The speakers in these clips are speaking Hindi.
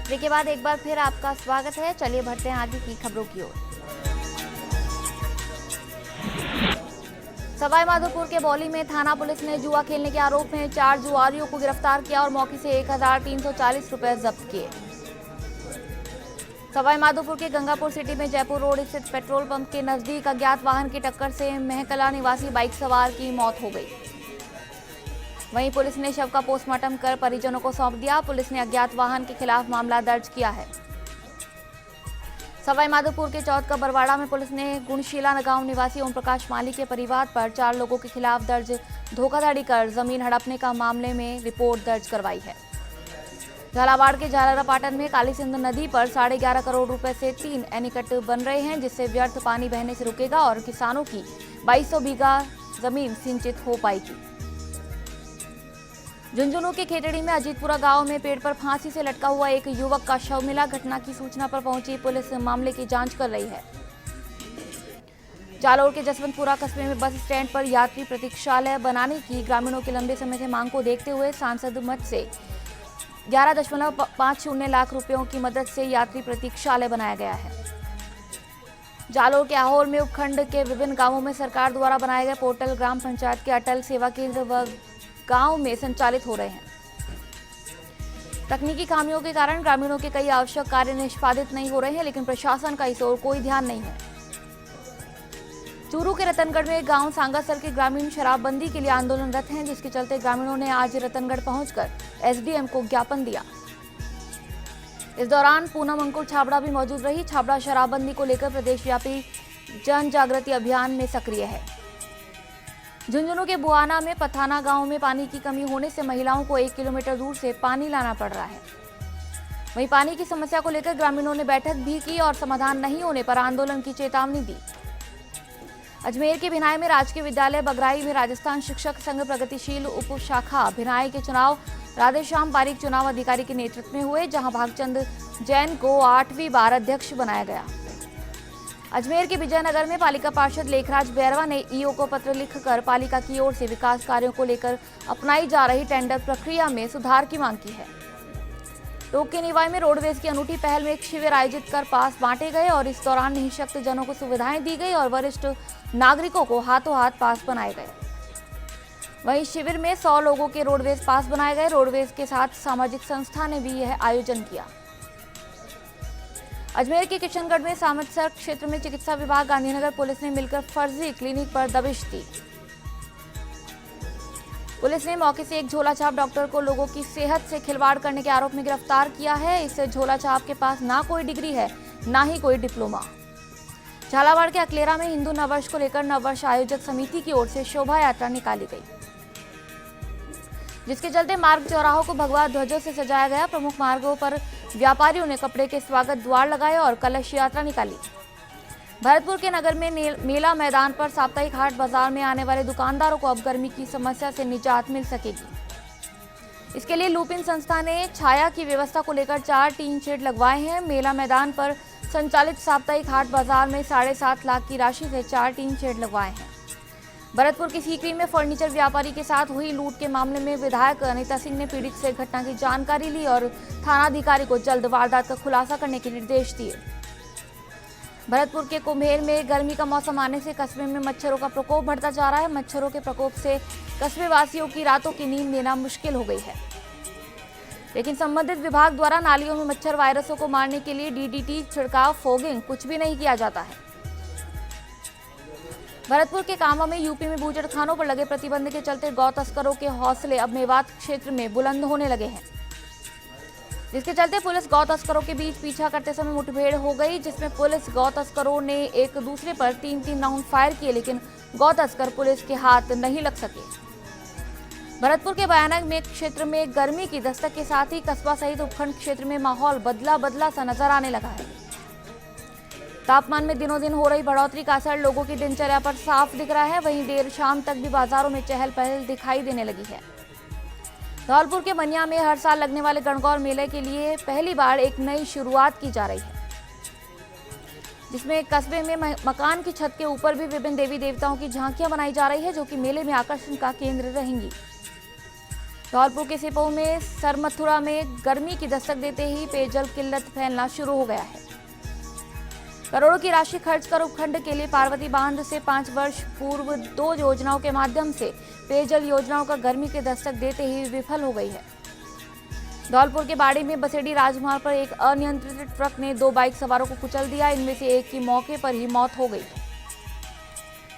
ब्रेक के बाद एक बार फिर आपका स्वागत है। चलिए बढ़ते हैं आगे की खबरों की ओर। सवाई माधोपुर के बौली में थाना पुलिस ने जुआ खेलने के आरोप में 4 जुआरियों को गिरफ्तार किया और मौके से 1340 रुपए जब्त किए। सवाई माधोपुर के गंगापुर सिटी में जयपुर रोड स्थित पेट्रोल पंप के नजदीक अज्ञात वाहन की टक्कर से महकला निवासी बाइक सवार की मौत हो गई। वहीं पुलिस ने शव का पोस्टमार्टम कर परिजनों को सौंप दिया। पुलिस ने अज्ञात वाहन के खिलाफ मामला दर्ज किया है। सवाई माधोपुर के चौथ का बरवाड़ा में पुलिस ने गुणशीला गांव निवासी ओम प्रकाश माली के परिवार पर 4 लोगों के खिलाफ दर्ज धोखाधड़ी कर जमीन हड़पने का मामले में रिपोर्ट दर्ज करवाई है। झालावाड़ के झालरापाटन में काली सिंध नदी पर 11.5 करोड़ रुपए से 3 एनीकट बन रहे हैं, जिससे व्यर्थ पानी बहने से रुकेगा और किसानों की 2200 बीघा जमीन सिंचित हो पाएगी। झुंझुनू के खेतड़ी में अजीतपुरा गांव में पेड़ पर फांसी से लटका हुआ एक युवक का शव मिला। घटना की सूचना पर पहुंची पुलिस मामले की जांच कर रही है। जालौर के जसवंतपुरा कस्बे में बस स्टैंड पर यात्री प्रतीक्षालय बनाने की ग्रामीणों की लंबे समय से मांग को देखते हुए सांसद मठ से 11.50 लाख रुपयों की मदद से यात्री प्रतीक्षालय बनाया गया है। जालौर के आहोर में उपखंड के विभिन्न गांवों में सरकार द्वारा बनाए गए पोर्टल ग्राम पंचायत के अटल सेवा केंद्र व गांव में संचालित हो रहे हैं। तकनीकी खामियों के कारण ग्रामीणों के कई आवश्यक कार्य निष्पादित नहीं हो रहे हैं, लेकिन प्रशासन का इस ओर कोई ध्यान नहीं है। चूरू के रतनगढ़ में गांव सांगासर के ग्रामीण शराबबंदी के लिए आंदोलनरत हैं, जिसके चलते ग्रामीणों ने आज रतनगढ़ पहुंचकर एसडीएम को ज्ञापन दिया। इस दौरान पूनम अंकुर छाबड़ा भी मौजूद रही। छाबड़ा शराबबंदी को लेकर प्रदेशव्यापी जन जागृति अभियान में सक्रिय है। झुंझुनू के बुआना में पथाना गांव में पानी की कमी होने से महिलाओं को 1 किलोमीटर दूर से पानी लाना पड़ रहा है। वहीं पानी की समस्या को लेकर ग्रामीणों ने बैठक भी की और समाधान नहीं होने पर आंदोलन की चेतावनी दी। अजमेर के भिनाई में राजकीय विद्यालय बगराई में राजस्थान शिक्षक संघ प्रगतिशील उप शाखा भिनाई के चुनाव राधेश्याम पारीक चुनाव अधिकारी के नेतृत्व में हुए, जहां भागचंद जैन को 8वीं बार अध्यक्ष बनाया गया। अजमेर के विजयनगर में पालिका पार्षद लेखराज बैरवा ने ईओ को पत्र लिखकर पालिका की ओर से विकास कार्यों को लेकर अपनाई जा रही टेंडर प्रक्रिया में सुधार की मांग की है। टोक के निवाई में रोडवेज की अनूठी पहल में एक शिविर आयोजित कर पास बांटे गए और इस दौरान निःशक्त जनों को सुविधाएं दी गई और वरिष्ठ नागरिकों को हाथों हाथ पास बनाए गए। वहीं शिविर में 100 लोगों के रोडवेज पास बनाए गए। रोडवेज के साथ सामाजिक संस्था ने भी यह आयोजन किया। अजमेर के किशनगढ़ में सामतसर क्षेत्र में चिकित्सा विभाग गांधीनगर पुलिस ने मिलकर फर्जी क्लिनिक पर दबिश दी। पुलिस ने मौके से एक झोलाछाप डॉक्टर को लोगों की सेहत से खिलवाड़ करने के आरोप में गिरफ्तार किया है। इस झोलाछाप के पास ना कोई डिग्री है, ना ही कोई डिप्लोमा। झालावाड़ के अकलेरा में हिंदू नववर्ष को लेकर नववर्ष आयोजक समिति की ओर से शोभा यात्रा निकाली गई, जिसके चलते मार्ग चौराहों को भगवा ध्वजों से सजाया गया। प्रमुख मार्गों पर व्यापारियों ने कपड़े के स्वागत द्वार लगाए और कलश यात्रा निकाली। भरतपुर के नगर में मेला मैदान पर साप्ताहिक हाट बाजार में आने वाले दुकानदारों को अब गर्मी की समस्या से निजात मिल सकेगी। इसके लिए लुपिन संस्था ने छाया की व्यवस्था को लेकर 4 टीन शेड लगवाए हैं। मेला मैदान पर संचालित साप्ताहिक हाट बाजार में 7.5 लाख की राशि से 4 टीन शेड लगवाए हैं। भरतपुर की सीकरी में फर्नीचर व्यापारी के साथ हुई लूट के मामले में विधायक अनिता सिंह ने पीड़ित से घटना की जानकारी ली और थानाधिकारी को जल्द वारदात का खुलासा करने के निर्देश दिए। भरतपुर के कुम्हेर में गर्मी का मौसम आने से कस्बे में मच्छरों का प्रकोप बढ़ता जा रहा है। मच्छरों के प्रकोप से कस्बे वासियों की रातों की नींद लेना मुश्किल हो गई है, लेकिन संबंधित विभाग द्वारा नालियों में मच्छर वायरसों को मारने के लिए डीडीटी छिड़काव, फोगिंग कुछ भी नहीं किया जाता है। भरतपुर के कामा में यूपी में बूचड़खानों पर लगे प्रतिबंध के चलते गौ तस्करों के हौसले अब मेवात क्षेत्र में बुलंद होने लगे हैं, जिसके चलते पुलिस गौ तस्करों के बीच पीछा करते समय मुठभेड़ हो गई, जिसमें पुलिस गौ तस्करों ने एक दूसरे पर 3-3 राउंड फायर किए, लेकिन गौ तस्कर पुलिस के हाथ नहीं लग सके। भरतपुर के भयानक में क्षेत्र में गर्मी की दस्तक के साथ ही कस्बा सहित उपखंड क्षेत्र में माहौल बदला सा नजर आने लगा है। तापमान में दिनों दिन हो रही बढ़ोतरी का असर लोगों की दिनचर्या पर साफ दिख रहा है। वहीं देर शाम तक भी बाजारों में चहल पहल दिखाई देने लगी है। धौलपुर के मनिया में हर साल लगने वाले गणगौर मेले के लिए पहली बार एक नई शुरुआत की जा रही है, जिसमें कस्बे में मकान की छत के ऊपर भी विभिन्न देवी देवताओं की झांकियां बनाई जा रही है, जो कि मेले में आकर्षण का केंद्र रहेंगी। धौलपुर के सिपो में सरमथुरा में गर्मी की दस्तक देते ही पेयजल किल्लत फैलना शुरू हो गया है। करोड़ों की राशि खर्च कर उपखंड के लिए पार्वती बांध से 5 वर्ष पूर्व 2 योजनाओं के माध्यम से पेयजल योजनाओं का गर्मी की दस्तक देते ही विफल हो गई है। धौलपुर के बाड़ी में बसेड़ी राजमार्ग पर एक अनियंत्रित ट्रक ने 2 बाइक सवारों को कुचल दिया। इनमें से एक की मौके पर ही मौत हो गई,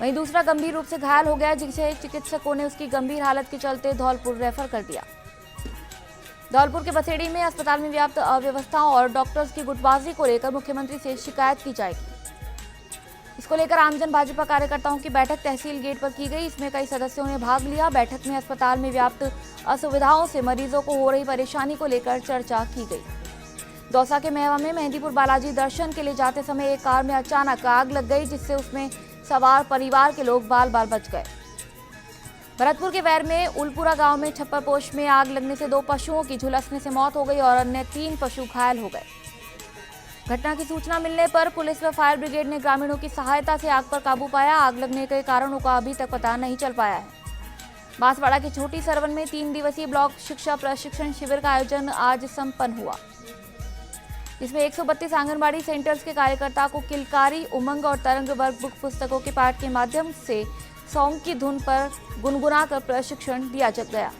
वहीं दूसरा गंभीर रूप से घायल हो गया, जिसे चिकित्सकों ने उसकी गंभीर हालत के चलते धौलपुर रेफर कर दिया। धौलपुर के बसेड़ी में अस्पताल में व्याप्त अव्यवस्थाओं और डॉक्टर्स की गुटबाजी को लेकर मुख्यमंत्री से शिकायत की जाएगी। इसको लेकर आमजन भाजपा कार्यकर्ताओं की बैठक तहसील गेट पर की गई। इसमें कई सदस्यों ने भाग लिया। बैठक में अस्पताल में व्याप्त असुविधाओं से मरीजों को हो रही परेशानी को लेकर चर्चा की गई। दौसा के मेहवा में मेहंदीपुर बालाजी दर्शन के लिए जाते समय एक कार में अचानक आग लग गई, जिससे उसमें सवार परिवार के लोग बाल बाल बच गए। भरतपुर के वैर में उलपुरा गांव में छप्परपोश में आग लगने से 2 पशुओं की झुलसने से मौत हो गई और अन्य 3 पशु घायल हो गए। घटना की सूचना मिलने पर पुलिस व फायर ब्रिगेड ने ग्रामीणों की सहायता से आग पर काबू पाया। आग लगने के कारणों का अभी तक पता नहीं चल पाया है। बांसवाड़ा की छोटी सरवन में 3 दिवसीय ब्लॉक शिक्षा प्रशिक्षण शिविर का आयोजन आज संपन्न हुआ, जिसमें 132 आंगनबाड़ी सेंटर्स के कार्यकर्ता को किलकारी, उमंग और तरंग वर्कबुक पुस्तकों के पाठ के माध्यम से सॉन्ग की धुन पर गुनगुना कर प्रशिक्षण दिया गया।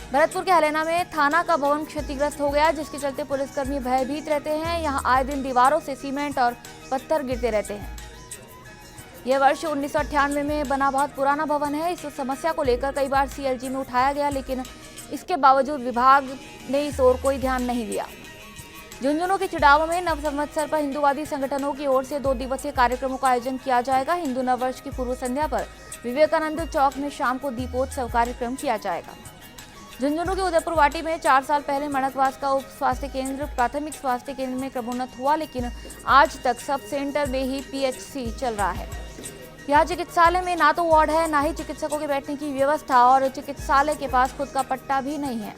भरतपुर के हलेना में थाना का भवन क्षतिग्रस्त हो गया, जिसके चलते पुलिसकर्मी भयभीत रहते हैं। यहां आए दिन दीवारों से सीमेंट और पत्थर गिरते रहते हैं। यह वर्ष 1998 में बना बहुत पुराना भवन है। इस समस्या को लेकर कई बार सीएलजी में उठाया गया, लेकिन इसके बावजूद विभाग ने इस ओर कोई ध्यान नहीं दिया। झुंझुनू के चिड़ावा में नव संवत्सर पर हिंदूवादी संगठनों की ओर से 2 दिवसीय कार्यक्रमों का आयोजन किया जाएगा। हिंदू नववर्ष की पूर्व संध्या पर विवेकानंद चौक में शाम को दीपोत्सव कार्यक्रम किया जाएगा। झुंझुनू के उदयपुर वाटी में 4 साल पहले मणकवास का उप स्वास्थ्य केंद्र प्राथमिक स्वास्थ्य केंद्र में क्रमोन्नत हुआ, लेकिन आज तक सब सेंटर में ही पीएचसी चल रहा है। यहाँ चिकित्सालय में ना तो वार्ड है, ना ही चिकित्सकों के बैठने की व्यवस्था और चिकित्सालय के पास खुद का पट्टा भी नहीं है।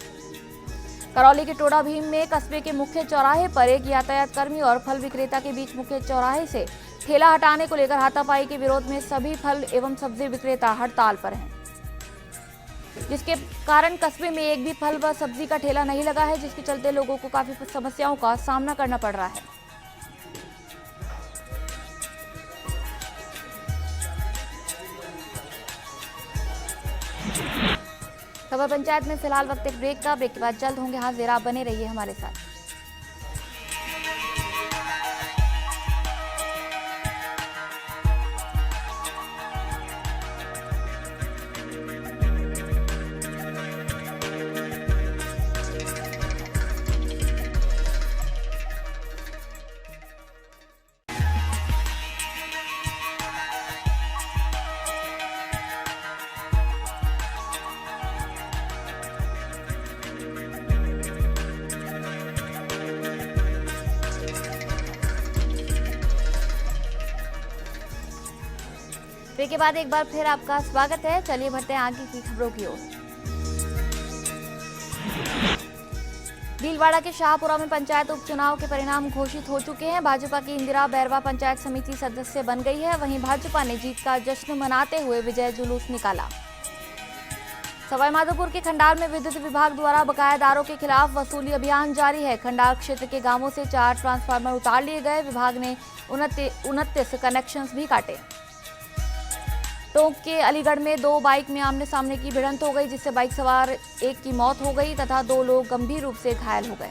करौली के टोडा भीम में कस्बे के मुख्य चौराहे पर एक यातायात कर्मी और फल विक्रेता के बीच मुख्य चौराहे से ठेला हटाने को लेकर हाथापाई के विरोध में सभी फल एवं सब्जी विक्रेता हड़ताल पर हैं, जिसके कारण कस्बे में एक भी फल व सब्जी का ठेला नहीं लगा है, जिसके चलते लोगों को काफी समस्याओं का सामना करना पड़ रहा है। खबर पंचायत में फिलहाल वक्त एक ब्रेक का। ब्रेक के बाद जल्द होंगे हाजिर, आप बने रहिए हमारे साथ। ब्रेक के बाद एक बार फिर आपका स्वागत है। चलिए बढ़ते हैं आगे की खबरों की ओर। भीलवाड़ा के शाहपुरा में पंचायत उपचुनाव के परिणाम घोषित हो चुके हैं। भाजपा की इंदिरा बैरवा पंचायत समिति सदस्य बन गई है। वहीं भाजपा ने जीत का जश्न मनाते हुए विजय जुलूस निकाला। सवाईमाधोपुर के खंडार में विद्युत विभाग द्वारा बकायादारों के खिलाफ वसूली अभियान जारी है। खंडार क्षेत्र के गांवों से 4 ट्रांसफार्मर उतार लिए गए। विभाग ने 29 कनेक्शंस भी काटे। टोंक के अलीगढ़ में 2 बाइक में आमने सामने की भिड़ंत हो गई, जिससे बाइक सवार एक की मौत हो गई तथा 2 लोग गंभीर रूप से घायल हो गए।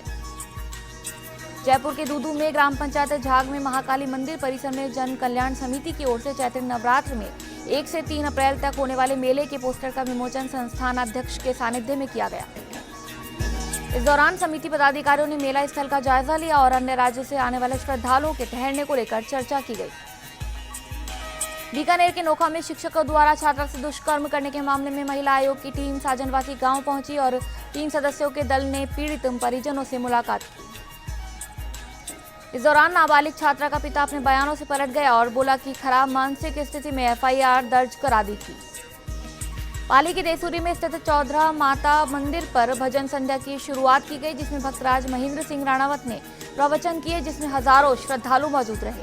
जयपुर के दूदू में ग्राम पंचायत झाग में महाकाली मंदिर परिसर में जन कल्याण समिति की ओर से चैत्र नवरात्र में 1 से 3 अप्रैल तक होने वाले मेले के पोस्टर का विमोचन संस्थान अध्यक्ष के सानिध्य में किया गया। इस दौरान समिति पदाधिकारियों ने मेला स्थल का जायजा लिया और अन्य राज्यों से आने वाले श्रद्धालुओं के ठहरने को लेकर चर्चा की गई। बीकानेर के नोखा में शिक्षकों द्वारा छात्रा से दुष्कर्म करने के मामले में महिला आयोग की टीम साजनवासी गांव पहुंची और 3 सदस्यों के दल ने पीड़ित परिजनों से मुलाकात की। इस दौरान नाबालिग छात्रा का पिता अपने बयानों से पलट गया और बोला कि खराब मानसिक स्थिति में एफआईआर दर्ज करा दी थी। पाली के देसूरी में स्थित चौधरा माता मंदिर पर भजन संध्या की शुरुआत की गई, जिसमें भक्तराज महेंद्र सिंह राणावत ने प्रवचन किए, जिसमें हजारों श्रद्धालु मौजूद रहे।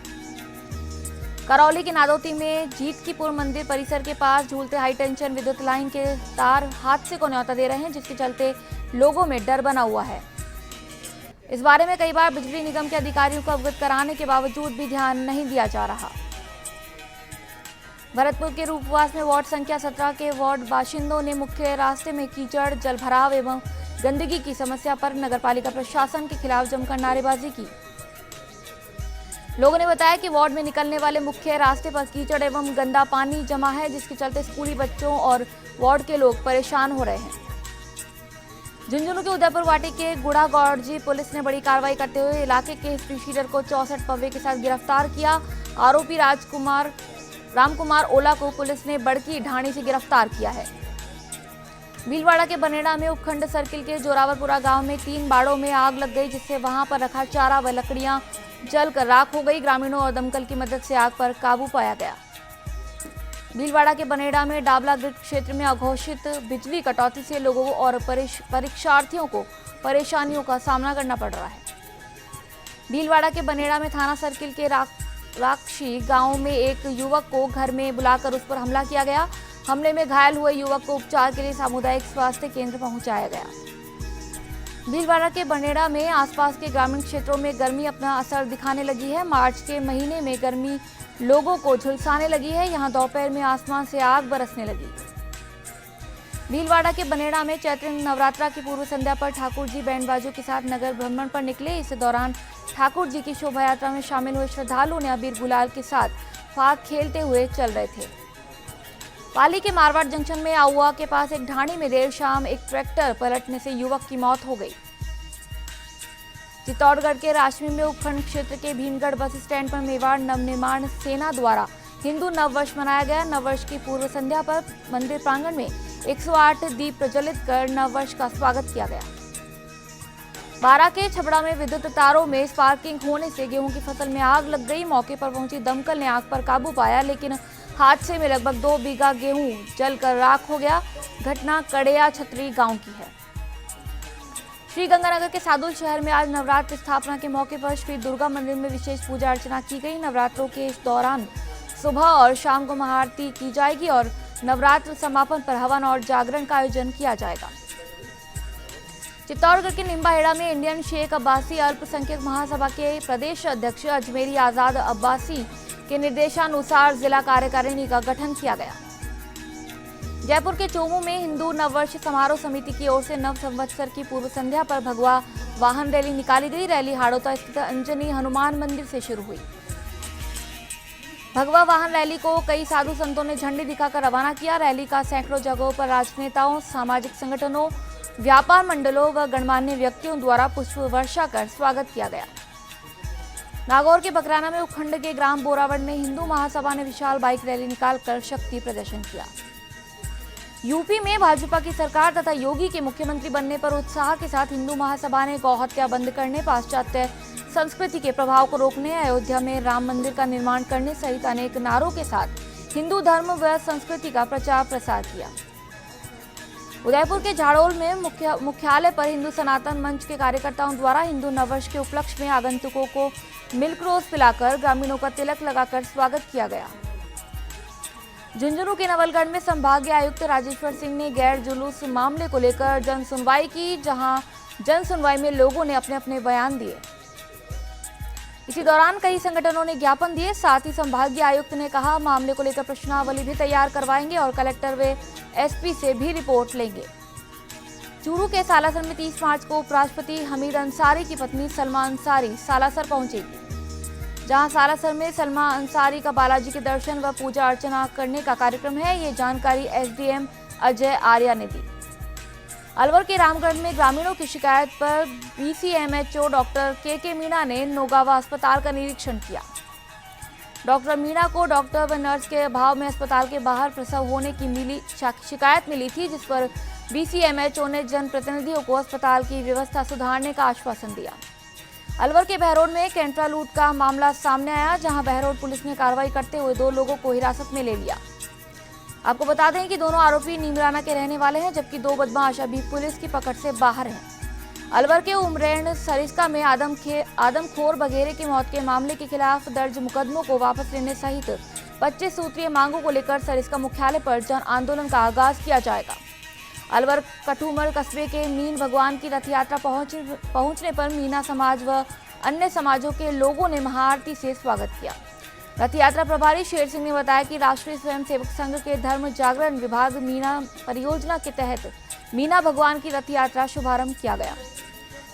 करौली के नादौती में जीतकीपुर मंदिर परिसर के पास झूलते हाई टेंशन विद्युत लाइन के तार हादसे को न्योता दे रहे हैं, जिसके चलते लोगों में डर बना हुआ है। इस बारे में कई बार बिजली निगम के अधिकारियों को अवगत कराने के बावजूद भी ध्यान नहीं दिया जा रहा। भरतपुर के रूपवास में वार्ड संख्या 17 के वार्ड बाशिंदों ने मुख्य रास्ते में कीचड़, जलभराव एवं गंदगी की समस्या पर नगरपालिका प्रशासन के खिलाफ जमकर नारेबाजी की। लोगों ने बताया कि वार्ड में निकलने वाले मुख्य रास्ते पर कीचड़ एवं गंदा पानी जमा है, जिसके चलते स्कूली बच्चों और वार्ड के लोग परेशान हो रहे हैं। झुंझुनू के उदयपुर वाटी के गुड़ा गौड़जी पुलिस ने बड़ी कार्रवाई करते हुए इलाके के हिस्ट्री शीटर को 64 पव्वे के साथ गिरफ्तार किया। आरोपी रामकुमार ओला को पुलिस ने बड़की ढाणी से गिरफ्तार किया है। भीलवाड़ा के बनेड़ा में उपखंड सर्किल के जोरावरपुरा गांव में 3 बाड़ों में आग लग गई, जिससे वहां पर रखा चारा व लकड़ियां जलकर राख हो गई। ग्रामीणों और दमकल की मदद से आग पर काबू पाया गया। भीलवाड़ा के बनेड़ा में डाबला ग्रिड क्षेत्र में अघोषित बिजली कटौती से लोगों और परीक्षार्थियों को परेशानियों का सामना करना पड़ रहा है। भीलवाड़ा के बनेड़ा में थाना सर्किल के राक्षी गांव में एक युवक को घर में बुलाकर उस पर हमला किया गया। हमले में घायल हुए युवक को उपचार के लिए सामुदायिक स्वास्थ्य केंद्र पहुंचाया गया। भीलवाड़ा के बनेड़ा में आसपास के ग्रामीण क्षेत्रों में गर्मी अपना असर दिखाने लगी है। मार्च के महीने में गर्मी लोगों को झुलसाने लगी है। यहां दोपहर में आसमान से आग बरसने लगी। भीलवाड़ा के बनेड़ा में चैत्र नवरात्रा की पूर्व संध्या पर ठाकुर जी बैंड बाजों के साथ नगर भ्रमण पर निकले। इस दौरान ठाकुर जी की शोभा यात्रा में शामिल हुए श्रद्धालुओं ने अबीर गुलाल के साथ फाग खेलते हुए चल रहे थे। पाली के मारवाड़ जंक्शन में आउआ के पास एक ढाणी में देर शाम एक ट्रैक्टर पलटने से युवक की मौत हो गई। चित्तौड़गढ़ के राशमी में उपखंड क्षेत्र के भीमगढ़ बस स्टैंड पर मेवाड़ नवनिर्माण सेना द्वारा हिंदू नववर्ष मनाया गया। नववर्ष की पूर्व संध्या पर मंदिर प्रांगण में 108 दीप प्रज्वलित कर नववर्ष का स्वागत किया गया। बारा के छबड़ा में विद्युत तारों में स्पार्किंग होने से गेहूं की फसल में आग लग गई। मौके पर पहुंची दमकल ने आग पर काबू पाया, लेकिन हादसे में लगभग 2 बीघा गेहूं जलकर राख हो गया। घटना कड़िया छतरी गांव की है। श्रीगंगानगर के सादुल शहर में आज नवरात्र स्थापना के मौके पर श्री दुर्गा मंदिर में विशेष पूजा अर्चना की गई। नवरात्रों के इस दौरान सुबह और शाम को महाआरती की जाएगी और नवरात्र समापन पर हवन और जागरण का आयोजन किया जाएगा। चित्तौड़गढ़ के निम्बाहेड़ा में इंडियन शेख अब्बासी अल्पसंख्यक महासभा के प्रदेश अध्यक्ष अजमेरी आजाद अब्बासी के निर्देशानुसार जिला कार्यकारिणी का गठन किया गया। जयपुर के चोमू में हिंदू नववर्ष समारोह समिति की ओर से नव संवत्सर की पूर्व संध्या पर भगवा वाहन रैली निकाली गई। रैली हाड़ौता स्थित अंजनी हनुमान मंदिर से शुरू हुई। भगवा वाहन रैली को कई साधु संतों ने झंडी दिखाकर रवाना किया। रैली का सैकड़ों जगहों पर राजनेताओं, सामाजिक संगठनों, व्यापार मंडलों व गणमान्य व्यक्तियों द्वारा पुष्प वर्षा कर स्वागत किया गया। नागौर के बकराना में उपखंड के ग्राम बोरावड़ में हिंदू महासभा ने विशाल बाइक रैली निकालकर शक्ति प्रदर्शन किया। यूपी में भाजपा की सरकार तथा योगी के मुख्यमंत्री बनने पर उत्साह के साथ हिंदू महासभा ने गौ हत्या बंद करने, पाश्चात्य संस्कृति के प्रभाव को रोकने, अयोध्या में राम मंदिर का निर्माण करने सहित अनेक नारों के साथ हिंदू धर्म व संस्कृति का प्रचार प्रसार किया। उदयपुर के झाड़ोल में मुख्यालय पर हिंदू सनातन मंच के कार्यकर्ताओं द्वारा हिंदू नववर्ष के उपलक्ष्य में आगंतुकों को मिल्क रोज पिलाकर ग्रामीणों का तिलक लगाकर स्वागत किया गया। झुंझुनू के नवलगढ़ में संभागीय आयुक्त राजेश्वर सिंह ने गैर जुलूस मामले को लेकर जन सुनवाई की, जहां जन सुनवाई में लोगों ने अपने अपने बयान दिए। इसी दौरान कई संगठनों ने ज्ञापन दिए। साथ ही संभागीय आयुक्त ने कहा, मामले को लेकर प्रश्नावली भी तैयार करवाएंगे और कलेक्टर व एसपी से भी रिपोर्ट लेंगे। चूरू के सालासर में 30 मार्च को उपराष्ट्रपति हमीद अंसारी की पत्नी सलमा अंसारी सालासर पहुंचेगी, जहां सालासर में सलमा अंसारी का बालाजी के दर्शन व पूजा अर्चना करने का कार्यक्रम है। ये जानकारी एसडीएम अजय आर्या ने दी। अलवर के रामगढ़ में ग्रामीणों की शिकायत पर बीसीएमएचओ डॉक्टर के मीणा ने नोगावा अस्पताल का निरीक्षण किया। डॉक्टर मीणा को डॉक्टर व नर्स के अभाव में अस्पताल के बाहर प्रसव होने की शिकायत मिली थी, जिस पर बीसीएमएचओ ने जनप्रतिनिधियों को अस्पताल की व्यवस्था सुधारने का आश्वासन दिया। अलवर के बहरोड में कैंट्रा लूट का मामला सामने आया, जहां बहरोड पुलिस ने कार्रवाई करते हुए 2 लोगों को हिरासत में ले लिया। आपको बता दें कि दोनों आरोपी नीमराना के रहने वाले हैं, जबकि 2 बदमाश अभी पुलिस की पकड़ से बाहर हैं। अलवर के उमरेण सरिस्का में आदमखोर बघेरे की मौत के मामले के खिलाफ दर्ज मुकदमों को वापस लेने सहित 25 सूत्रीय मांगों को लेकर सरिस्का मुख्यालय पर जन आंदोलन का आगाज किया जाएगा। अलवर कठूमर कस्बे के मीन भगवान की रथ यात्रा पहुंचने पर मीना समाज व अन्य समाजों के लोगों ने महाआरती से स्वागत किया। रथ यात्रा प्रभारी शेर सिंह ने बताया कि राष्ट्रीय स्वयंसेवक संघ के धर्म जागरण विभाग मीना परियोजना के तहत मीना भगवान की रथ यात्रा शुभारंभ किया गया।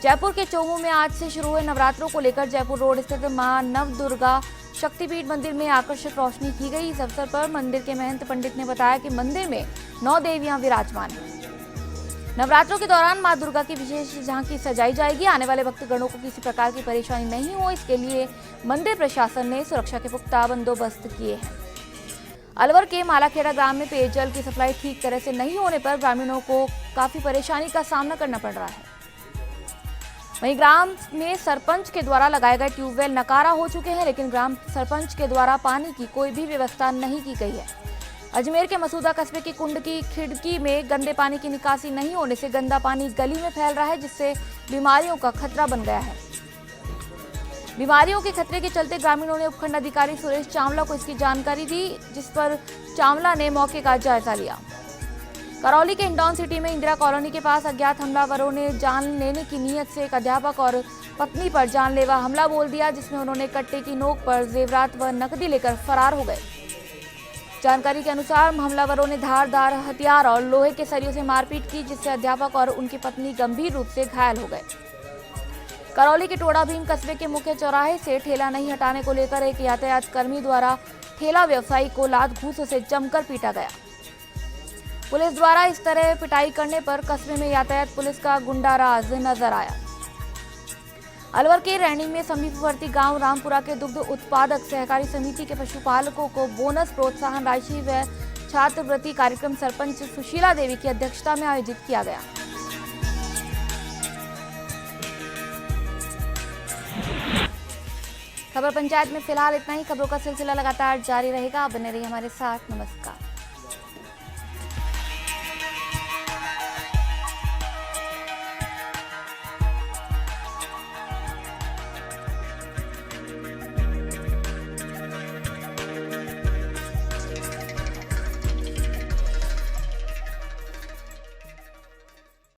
जयपुर के चोमू में आज से शुरू हुए नवरात्रों को लेकर जयपुर रोड स्थित मां नव दुर्गा शक्तिपीठ मंदिर में आकर्षक रोशनी की गई। इस अवसर पर मंदिर के महंत पंडित ने बताया कि मंदिर में 9 देवियां विराजमान हैं। नवरात्रों के दौरान मां दुर्गा की विशेष झांकी सजाई जाएगी। आने वाले भक्तगणों को किसी प्रकार की परेशानी नहीं हो, इसके लिए मंदिर प्रशासन ने सुरक्षा के पुख्ता बंदोबस्त किए हैं। अलवर के मालाखेड़ा ग्राम में पेयजल की सप्लाई ठीक तरह से नहीं होने पर ग्रामीणों को काफी परेशानी का सामना करना पड़ रहा है। वहीं ग्राम में सरपंच के द्वारा लगाए गए ट्यूबवेल नकारा हो चुके हैं, लेकिन ग्राम सरपंच के द्वारा पानी की कोई भी व्यवस्था नहीं की गई है। अजमेर के मसूदा कस्बे की कुंड की खिड़की में गंदे पानी की निकासी नहीं होने से गंदा पानी गली में फैल रहा है, जिससे बीमारियों का खतरा बन गया है। बीमारियों के खतरे के चलते ग्रामीणों ने उपखंड अधिकारी सुरेश चावला को इसकी जानकारी दी, जिस पर चावला ने मौके का जायजा लिया। करौली के हिंडौन सिटी में इंदिरा कॉलोनी के पास अज्ञात हमलावरों ने जान लेने की नीयत से एक अध्यापक और पत्नी पर जानलेवा हमला बोल दिया, जिसमें उन्होंने कट्टे की नोक पर जेवरात व नकदी लेकर फरार हो गए। जानकारी के अनुसार हमलावरों ने धारदार हथियार और लोहे के सरियों से मारपीट की, जिससे अध्यापक और उनकी पत्नी गंभीर रूप से घायल हो गए। करौली के टोड़ा भीम कस्बे के मुख्य चौराहे से ठेला नहीं हटाने को लेकर एक यातायात कर्मी द्वारा ठेला व्यवसायी को लात घूंसों से जमकर पीटा गया। पुलिस द्वारा इस तरह पिटाई करने पर कस्बे में यातायात पुलिस का गुंडाराज नजर आया। अलवर के रैणी में समीपवर्ती गांव रामपुरा के दुग्ध उत्पादक सहकारी समिति के पशुपालकों को बोनस प्रोत्साहन राशि व छात्रवृत्ति कार्यक्रम सरपंच सुशीला देवी की अध्यक्षता में आयोजित किया गया। खबर पंचायत में फिलहाल इतना ही। खबरों का सिलसिला लगातार जारी रहेगा। बने रहिए हमारे साथ। नमस्कार।